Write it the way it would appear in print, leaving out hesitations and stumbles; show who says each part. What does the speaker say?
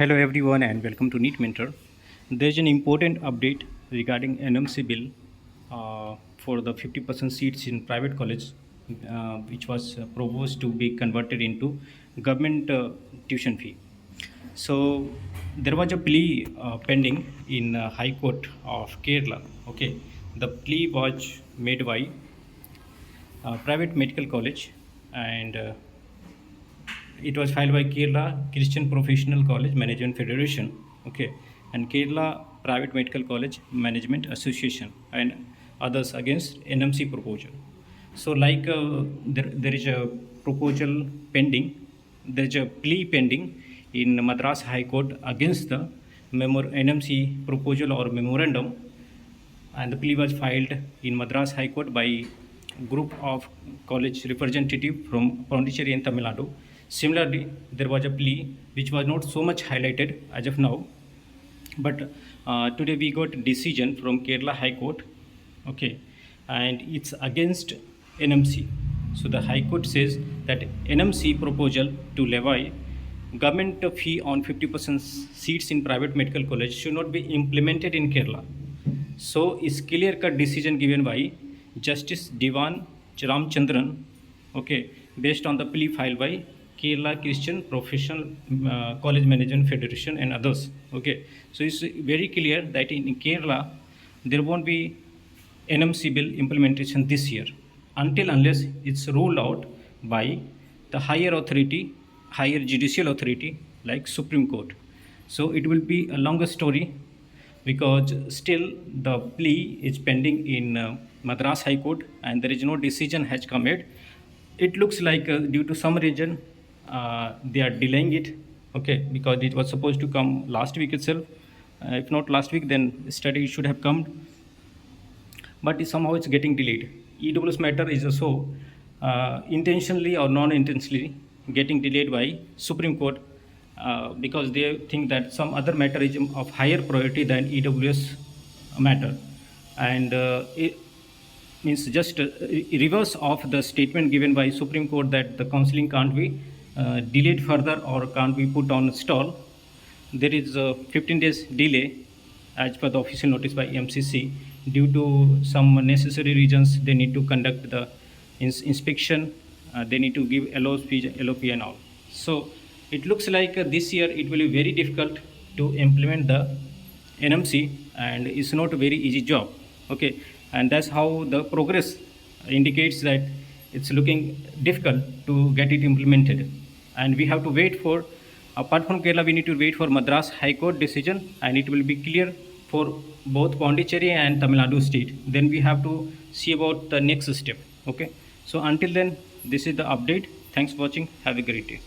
Speaker 1: Hello everyone and welcome to NEET Mentor. There's an important update regarding NMC bill for the 50% seats in private college, which was proposed to be converted into government tuition fee. So there was a plea pending in High Court of Kerala. Okay, the plea was made by private medical college and it was filed by Kerala Christian Professional College Management Federation, okay, and Kerala Private Medical College Management Association and others against NMC proposal. So, like there is a proposal pending, there is a plea pending in Madras High Court against the NMC proposal or memorandum, and the plea was filed in Madras High Court by group of college representative from Pondicherry and Tamil Nadu. Similarly, there was a plea which was not so much highlighted as of now, but today we got decision from Kerala High Court, okay, and it's against NMC. So the High Court says that NMC proposal to levy government fee on 50% seats in private medical college should not be implemented in Kerala. So is clear-cut decision given by Justice Diwan Ramchandran, okay, based on the plea filed by Kerala Christian Professional College Management Federation and others. Okay, so it's very clear that in Kerala there won't be NMC bill implementation this year unless it's ruled out by the higher authority, higher judicial authority like Supreme Court. So it will be a longer story because still the plea is pending in Madras High Court and there is no decision has come yet. It looks like due to some reason they are delaying it, okay, because it was supposed to come last week itself. If not last week, then study should have come, but somehow it's getting delayed. EWS matter is also intentionally or non-intentionally getting delayed by Supreme Court because they think that some other matter is of higher priority than EWS matter, and it means just reverse of the statement given by Supreme Court that the counseling can't be delayed further or can't be put on stall. There is a 15 days delay as per the official notice by MCC due to some necessary reasons. They need to conduct the inspection, they need to give LOP and all. So it looks like this year it will be very difficult to implement the NMC and it's not a very easy job, okay, and that's how the progress indicates that it's looking difficult to get it implemented, and we have to wait for, apart from Kerala, we need to wait for Madras High Court decision and it will be clear for both Pondicherry and Tamil Nadu state. Then we have to see about the next step, okay. So until then, this is the update. Thanks for watching. Have a great day.